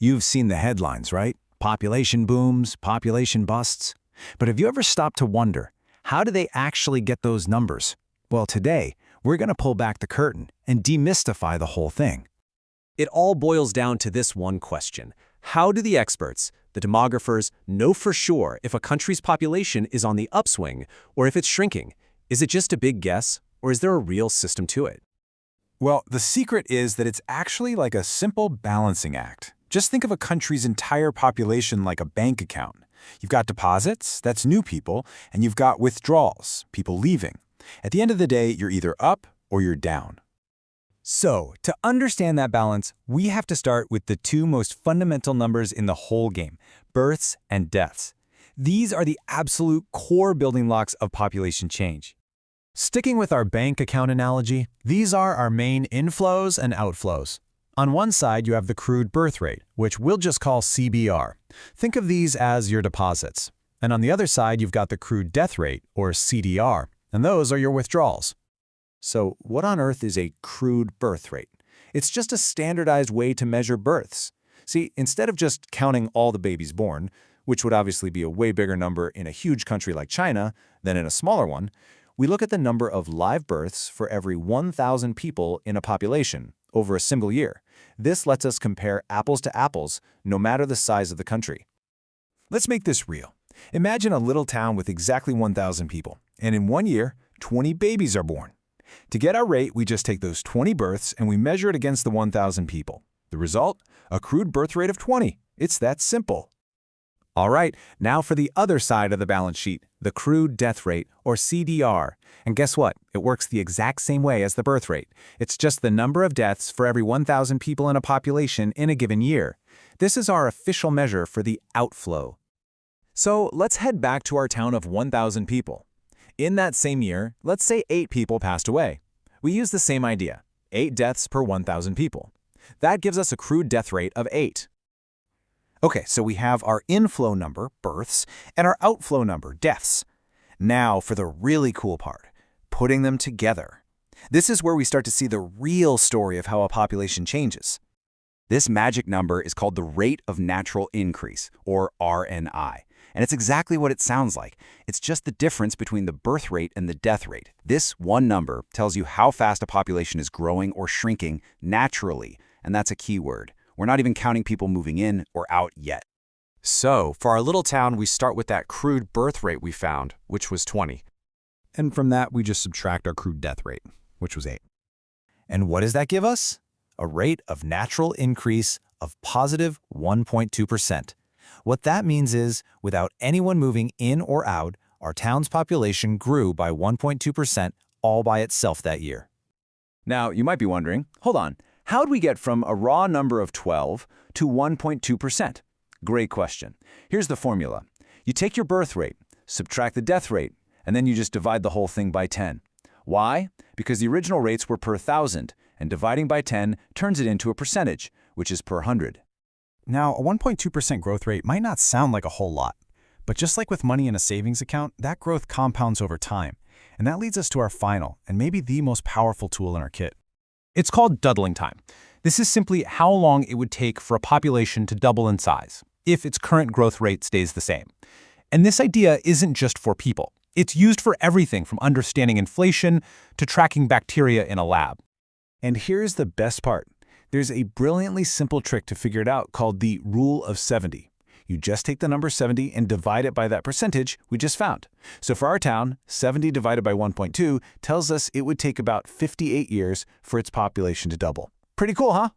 You've seen the headlines, right? Population booms, population busts. But have you ever stopped to wonder, how do they actually get those numbers? Well, today, we're going to pull back the curtain and demystify the whole thing. It all boils down to this one question. How do the experts, the demographers, know for sure if a country's population is on the upswing or if it's shrinking? Is it just a big guess, or is there a real system to it? Well, the secret is that it's actually like a simple balancing act. Just think of a country's entire population like a bank account. You've got deposits, that's new people, and you've got withdrawals, people leaving. At the end of the day, you're either up or you're down. So, to understand that balance, we have to start with the two most fundamental numbers in the whole game, births and deaths. These are the absolute core building blocks of population change. Sticking with our bank account analogy, these are our main inflows and outflows. On one side, you have the crude birth rate, which we'll just call CBR. Think of these as your deposits. And on the other side, you've got the crude death rate, or CDR, and those are your withdrawals. So what on earth is a crude birth rate? It's just a standardized way to measure births. See, instead of just counting all the babies born, which would obviously be a way bigger number in a huge country like China than in a smaller one, we look at the number of live births for every 1,000 people in a population over a single year. This lets us compare apples to apples, no matter the size of the country. Let's make this real. Imagine a little town with exactly 1,000 people, and in 1 year, 20 babies are born. To get our rate, we just take those 20 births and we measure it against the 1,000 people. The result? A crude birth rate of 20. It's that simple. All right, now for the other side of the balance sheet, the crude death rate, or CDR. And guess what? It works the exact same way as the birth rate. It's just the number of deaths for every 1,000 people in a population in a given year. This is our official measure for the outflow. So let's head back to our town of 1,000 people. In that same year, let's say 8 people passed away. We use the same idea, 8 deaths per 1,000 people. That gives us a crude death rate of 8. Okay, so we have our inflow number, births, and our outflow number, deaths. Now for the really cool part, putting them together. This is where we start to see the real story of how a population changes. This magic number is called the rate of natural increase, or RNI. And it's exactly what it sounds like. It's just the difference between the birth rate and the death rate. This one number tells you how fast a population is growing or shrinking naturally, and that's a key word. We're not even counting people moving in or out yet. So, for our little town, we start with that crude birth rate we found, which was 20. And from that, we just subtract our crude death rate, which was 8. And what does that give us? A rate of natural increase of positive 1.2%. What that means is, without anyone moving in or out, our town's population grew by 1.2% all by itself that year. Now, you might be wondering, hold on, how'd we get from a raw number of 12 to 1.2%? Great question. Here's the formula. You take your birth rate, subtract the death rate, and then you just divide the whole thing by 10. Why? Because the original rates were per 1,000, and dividing by 10 turns it into a percentage, which is per 100. Now, a 1.2% growth rate might not sound like a whole lot, but just like with money in a savings account, that growth compounds over time. And that leads us to our final, and maybe the most powerful tool in our kit. It's called doubling time. This is simply how long it would take for a population to double in size, if its current growth rate stays the same. And this idea isn't just for people. It's used for everything from understanding inflation to tracking bacteria in a lab. And here's the best part. There's a brilliantly simple trick to figure it out called the rule of 70. You just take the number 70 and divide it by that percentage we just found. So for our town, 70 divided by 1.2 tells us it would take about 58 years for its population to double. Pretty cool, huh?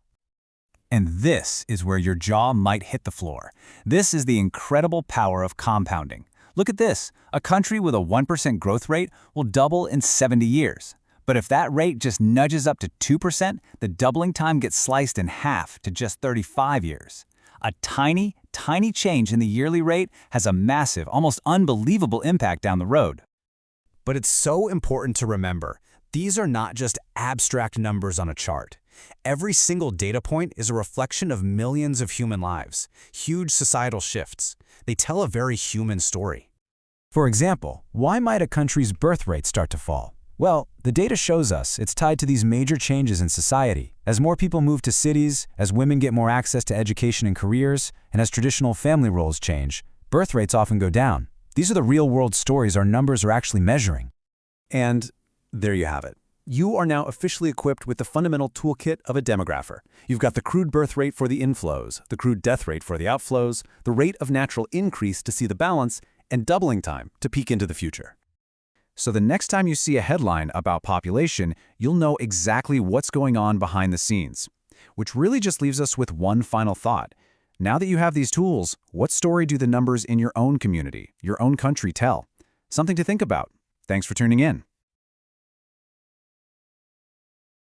And this is where your jaw might hit the floor. This is the incredible power of compounding. Look at this. A country with a 1% growth rate will double in 70 years. But if that rate just nudges up to 2%, the doubling time gets sliced in half to just 35 years. A tiny, tiny change in the yearly rate has a massive, almost unbelievable impact down the road. But it's so important to remember, these are not just abstract numbers on a chart. Every single data point is a reflection of millions of human lives, huge societal shifts. They tell a very human story. For example, why might a country's birth rate start to fall? Well, the data shows us it's tied to these major changes in society. As more people move to cities, as women get more access to education and careers, and as traditional family roles change, birth rates often go down. These are the real-world stories our numbers are actually measuring. And there you have it. You are now officially equipped with the fundamental toolkit of a demographer. You've got the crude birth rate for the inflows, the crude death rate for the outflows, the rate of natural increase to see the balance, and doubling time to peek into the future. So the next time you see a headline about population, you'll know exactly what's going on behind the scenes. Which really just leaves us with one final thought. Now that you have these tools, what story do the numbers in your own community, your own country tell? Something to think about. Thanks for tuning in.